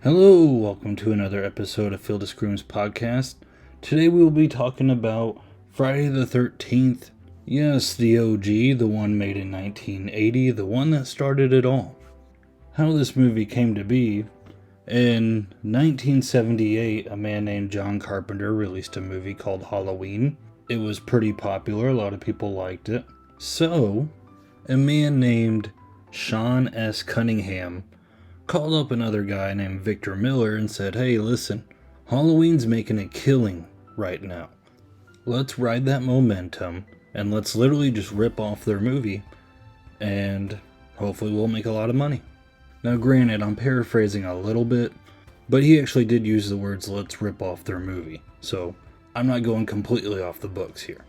Hello, welcome to another episode of Field of Screams podcast. Today we will be talking about Friday the 13th. Yes, the OG, the one made in 1980, the one that started it all. How this movie came to be: in 1978, a man named John Carpenter released a movie called Halloween. It was pretty popular, a lot of people liked it. So, a man named Sean S. Cunningham called up another guy named Victor Miller and said, "Hey, listen, Halloween's making a killing right now. Let's ride that momentum and let's literally just rip off their movie and hopefully we'll make a lot of money." Now, granted, I'm paraphrasing a little bit, but he actually did use the words "let's rip off their movie," so I'm not going completely off the books here.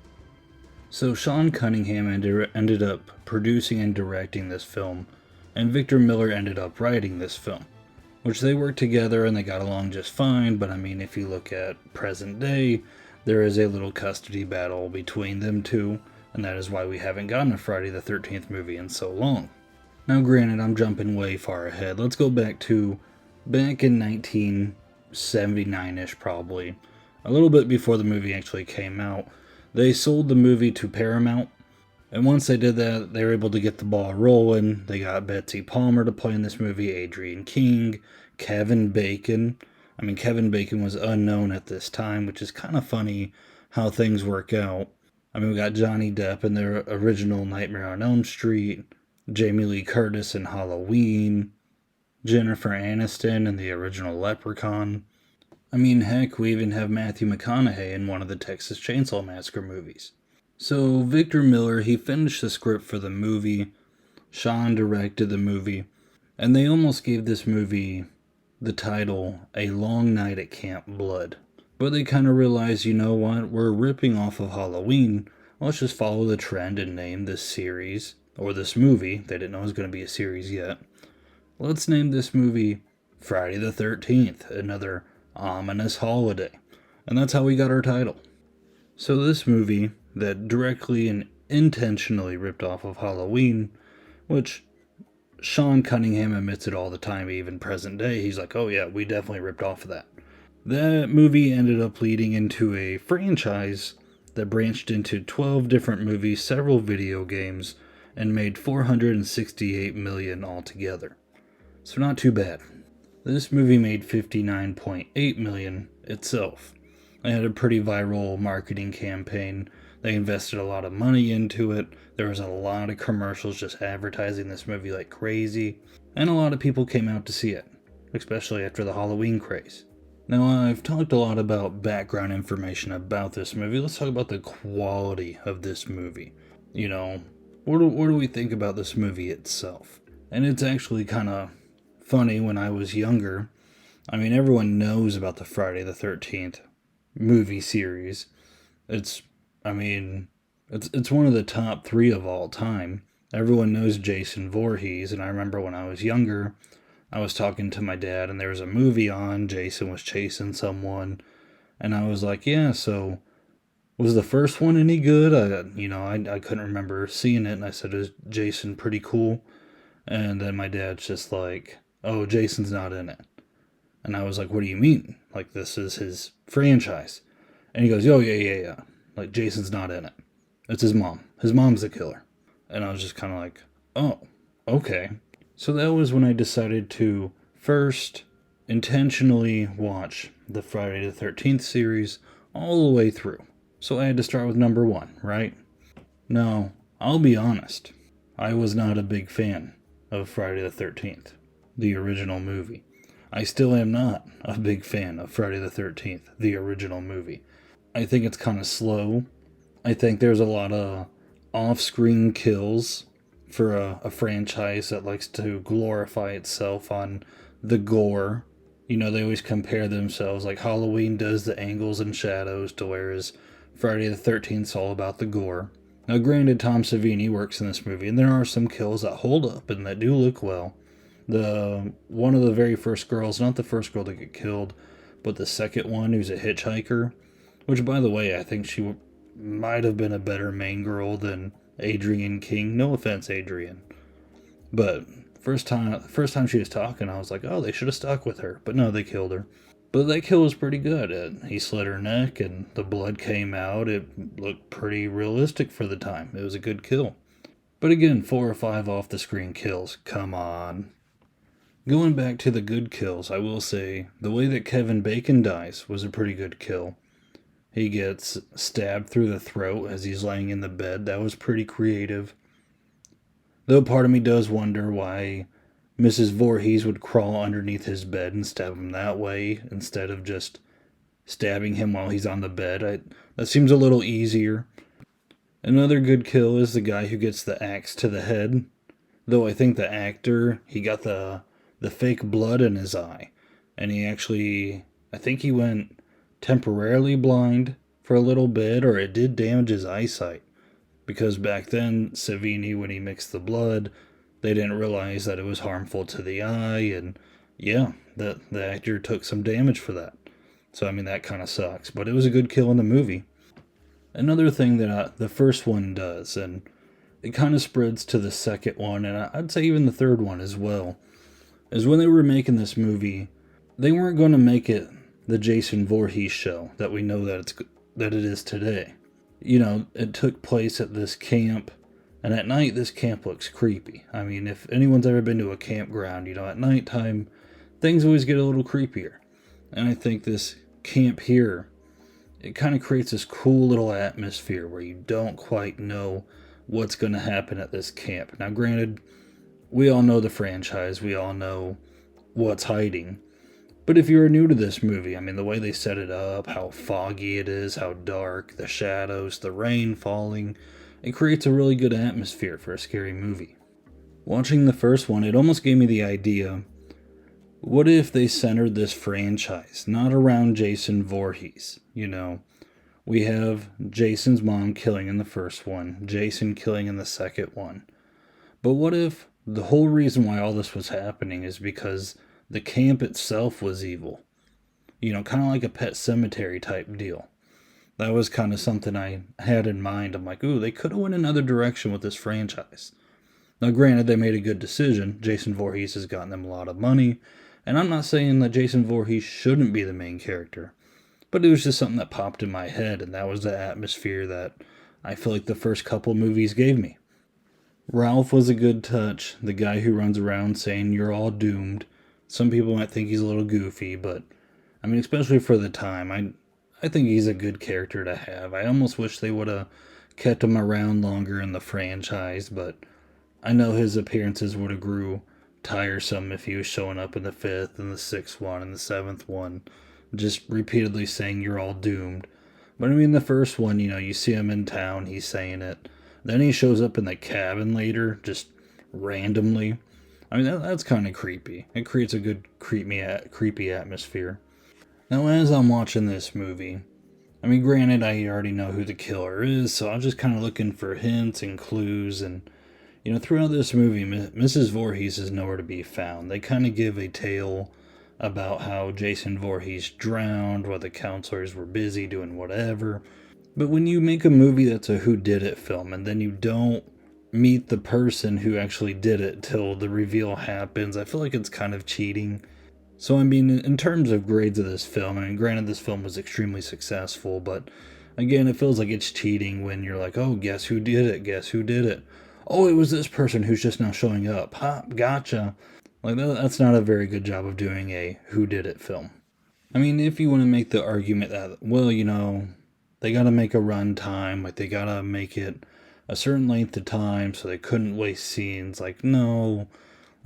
So Sean Cunningham ended up producing and directing this film, and Victor Miller ended up writing this film, which they worked together and they got along just fine. But I mean, if you look at present day, there is a little custody battle between them two, and that is why we haven't gotten a Friday the 13th movie in so long. Now, granted, I'm jumping way far ahead. Let's go back in 1979-ish, probably, a little bit before the movie actually came out. They sold the movie to Paramount, and once they did that, they were able to get the ball rolling. They got Betsy Palmer to play in this movie, Adrienne King, Kevin Bacon. I mean, Kevin Bacon was unknown at this time, which is kind of funny how things work out. I mean, we got Johnny Depp in the original Nightmare on Elm Street, Jamie Lee Curtis in Halloween, Jennifer Aniston in the original Leprechaun. I mean, heck, we even have Matthew McConaughey in one of the Texas Chainsaw Massacre movies. So Victor Miller, he finished the script for the movie, Sean directed the movie, and they almost gave this movie the title A Long Night at Camp Blood. But they kind of realized, you know what, we're ripping off of Halloween, let's just follow the trend and name this series, or this movie, they didn't know it was going to be a series yet, let's name this movie Friday the 13th, another ominous holiday. And that's how we got our title. So this movie that directly and intentionally ripped off of Halloween, which Sean Cunningham admits it all the time, even present day. He's like, oh yeah, we definitely ripped off of that. That movie ended up leading into a franchise that branched into 12 different movies, several video games, and made $468 million altogether. So not too bad. This movie made $59.8 million itself. They had a pretty viral marketing campaign. They invested a lot of money into it. There was a lot of commercials just advertising this movie like crazy. And a lot of people came out to see it, especially after the Halloween craze. Now, I've talked a lot about background information about this movie. Let's talk about the quality of this movie. You know, what do we think about this movie itself? And it's actually kind of funny. When I was younger, I mean, everyone knows about the Friday the 13th movie series. It's one of the top 3 of all time. Everyone knows Jason Voorhees, and I remember when I was younger, I was talking to my dad, and there was a movie on, Jason was chasing someone, and I was like, yeah, so was the first one any good? I couldn't remember seeing it, and I said, is Jason pretty cool? And then my dad's just like, oh, Jason's not in it. And I was like, what do you mean? Like, this is his franchise. And he goes, oh, yeah. Like, Jason's not in it. It's his mom. His mom's the killer. And I was just kind of like, oh, okay. So that was when I decided to first intentionally watch the Friday the 13th series all the way through. So I had to start with number 1, right? Now, I'll be honest. I was not a big fan of Friday the 13th, the original movie. I still am not a big fan of Friday the 13th, the original movie. I think it's kind of slow. I think there's a lot of off-screen kills for a franchise that likes to glorify itself on the gore. You know, they always compare themselves, like Halloween does the angles and shadows, to whereas Friday the 13th is all about the gore. Now, granted, Tom Savini works in this movie, and there are some kills that hold up and that do look well. One of the very first girls, not the first girl to get killed, but the second one, who's a hitchhiker, which, by the way, I think she might have been a better main girl than Adrienne King. No offense, Adrienne. But First time she was talking, I was like, oh, they should have stuck with her. But no, they killed her. But that kill was pretty good. He slit her neck and the blood came out. It looked pretty realistic for the time. It was a good kill. But again, 4 or 5 off the screen kills. Come on. Going back to the good kills, I will say the way that Kevin Bacon dies was a pretty good kill. He gets stabbed through the throat as he's laying in the bed. That was pretty creative. Though part of me does wonder why Mrs. Voorhees would crawl underneath his bed and stab him that way instead of just stabbing him while he's on the bed. That seems a little easier. Another good kill is the guy who gets the axe to the head. Though I think the actor, he got the fake blood in his eye. And I think he went temporarily blind for a little bit, or it did damage his eyesight. Because back then, Savini, when he mixed the blood, they didn't realize that it was harmful to the eye, and yeah, the actor took some damage for that. So, I mean, that kind of sucks. But it was a good kill in the movie. Another thing that the first one does, and it kind of spreads to the second one, and I'd say even the third one as well, is when they were making this movie, they weren't going to make it the Jason Voorhees show that we know that it is today. You know, it took place at this camp, and at night this camp looks creepy. I mean, if anyone's ever been to a campground, you know, at nighttime, things always get a little creepier. And I think this camp here, it kind of creates this cool little atmosphere where you don't quite know what's going to happen at this camp. Now, granted, we all know the franchise, we all know what's hiding. But if you're new to this movie, I mean, the way they set it up, how foggy it is, how dark, the shadows, the rain falling, it creates a really good atmosphere for a scary movie. Watching the first one, it almost gave me the idea, what if they centered this franchise not around Jason Voorhees? You know, we have Jason's mom killing in the first one, Jason killing in the second one. But what if the whole reason why all this was happening is because the camp itself was evil? You know, kind of like a Pet Sematary type deal. That was kind of something I had in mind. I'm like, ooh, they could have went another direction with this franchise. Now, granted, they made a good decision. Jason Voorhees has gotten them a lot of money. And I'm not saying that Jason Voorhees shouldn't be the main character. But it was just something that popped in my head. And that was the atmosphere that I feel like the first couple movies gave me. Ralph was a good touch. The guy who runs around saying you're all doomed. Some people might think he's a little goofy, but I mean, especially for the time, I think he's a good character to have. I almost wish they would have kept him around longer in the franchise, but I know his appearances would have grew tiresome if he was showing up in the 5th and the 6th one and the 7th one, just repeatedly saying you're all doomed. But I mean, the first one, you know, you see him in town, he's saying it. Then he shows up in the cabin later, just randomly. I mean, that's kind of creepy. It creates a good creepy atmosphere. Now, as I'm watching this movie, I mean, granted, I already know who the killer is, so I'm just kind of looking for hints and clues. And, you know, throughout this movie, Mrs. Voorhees is nowhere to be found. They kind of give a tale about how Jason Voorhees drowned while the counselors were busy doing whatever. But when you make a movie that's a whodunit film, and then you don't meet the person who actually did it till the reveal happens, I feel like it's kind of cheating. So, I mean, in terms of grades of this film, I mean, granted, this film was extremely successful, but again, it feels like it's cheating when you're like, oh, guess who did it? Guess who did it? Oh, it was this person who's just now showing up. Ha, gotcha. Like, that's not a very good job of doing a whodunit film. I mean, if you want to make the argument that, well, you know, they gotta make a run time, like, they gotta make it a certain length of time so they couldn't waste scenes. Like, no.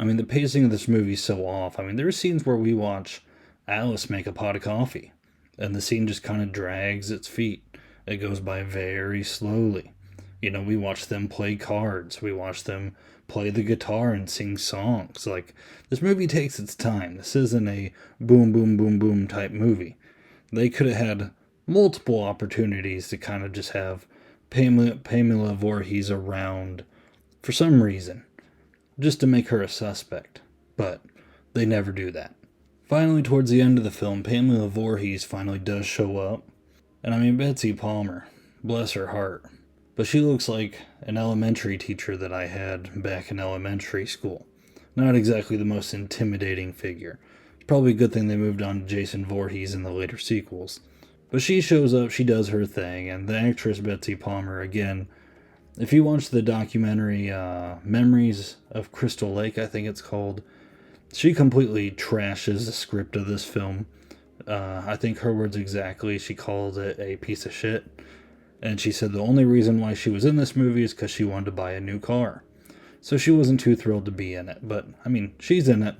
I mean, the pacing of this movie's so off. I mean, there are scenes where we watch Alice make a pot of coffee, and the scene just kind of drags its feet. It goes by very slowly. You know, we watch them play cards. We watch them play the guitar and sing songs. Like, this movie takes its time. This isn't a boom, boom, boom, boom type movie. They could have had multiple opportunities to kind of just have Pamela Voorhees around for some reason, just to make her a suspect, but they never do that. Finally, towards the end of the film, Pamela Voorhees finally does show up, and I mean, Betsy Palmer, bless her heart, but she looks like an elementary teacher that I had back in elementary school. not exactly the most intimidating figure. It's probably a good thing they moved on to Jason Voorhees in the later sequels. But she shows up, she does her thing, and the actress Betsy Palmer, again, if you watch the documentary Memories of Crystal Lake, I think it's called, she completely trashes the script of this film. I think her words exactly, she called it a piece of shit. And she said the only reason why she was in this movie is because she wanted to buy a new car. So she wasn't too thrilled to be in it. But, I mean, she's in it,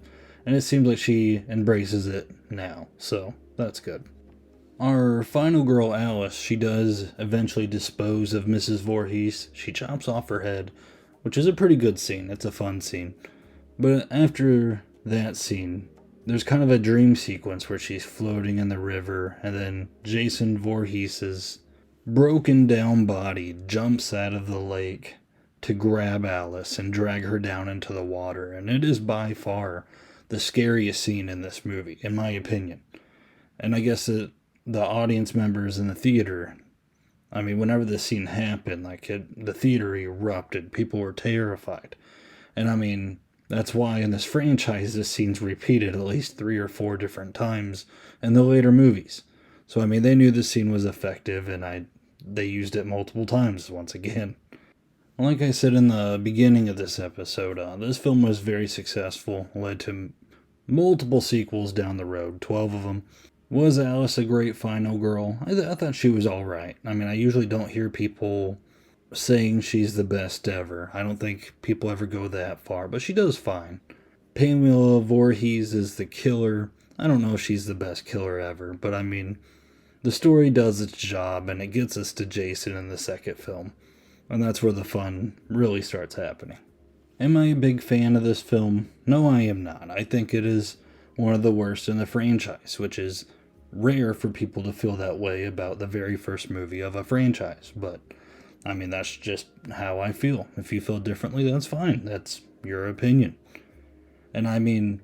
and it seems like she embraces it now. So, that's good. Our final girl, Alice, she does eventually dispose of Mrs. Voorhees. She chops off her head, which is a pretty good scene. It's a fun scene. But after that scene, there's kind of a dream sequence where she's floating in the river, and then Jason Voorhees' broken down body jumps out of the lake to grab Alice and drag her down into the water. And it is by far the scariest scene in this movie, in my opinion. And I guess the audience members in the theater, I mean, whenever this scene happened, the theater erupted. People were terrified. And I mean, that's why in this franchise, this scene's repeated at least 3 or 4 different times in the later movies. So I mean, they knew this scene was effective, and they used it multiple times once again. Like I said in the beginning of this episode, this film was very successful, led to multiple sequels down the road, 12 of them. Was Alice a great final girl? I thought she was alright. I mean, I usually don't hear people saying she's the best ever. I don't think people ever go that far, but she does fine. Pamela Voorhees is the killer. I don't know if she's the best killer ever, but I mean, the story does its job, and it gets us to Jason in the second film. And that's where the fun really starts happening. Am I a big fan of this film? No, I am not. I think it is one of the worst in the franchise, which is rare for people to feel that way about the very first movie of a franchise. But, I mean, that's just how I feel. If you feel differently, that's fine. That's your opinion. And I mean,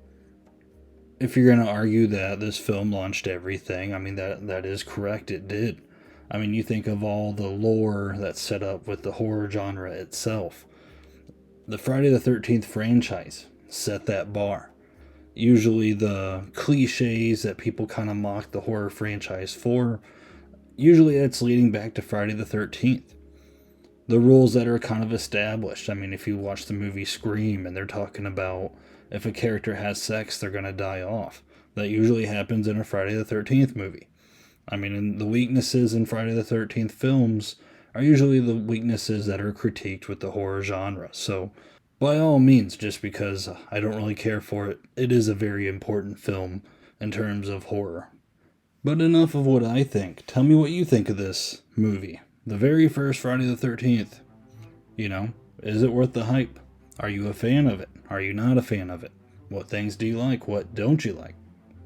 if you're going to argue that this film launched everything, I mean, that is correct. It did. I mean, you think of all the lore that's set up with the horror genre itself. The Friday the 13th franchise set that bar. Usually the cliches that people kind of mock the horror franchise for, usually it's leading back to Friday the 13th. The rules that are kind of established. I mean, if you watch the movie Scream and they're talking about if a character has sex, they're going to die off. That usually happens in a Friday the 13th movie. I mean, the weaknesses in Friday the 13th films are usually the weaknesses that are critiqued with the horror genre. So, by all means, just because I don't really care for it, it is a very important film in terms of horror. But enough of what I think. Tell me what you think of this movie. The very first Friday the 13th. You know, is it worth the hype? Are you a fan of it? Are you not a fan of it? What things do you like? What don't you like?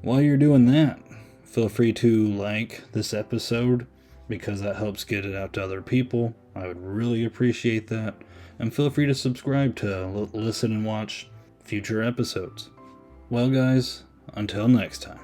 While you're doing that, feel free to like this episode because that helps get it out to other people. I would really appreciate that. And feel free to subscribe to listen and watch future episodes. Well, guys, until next time.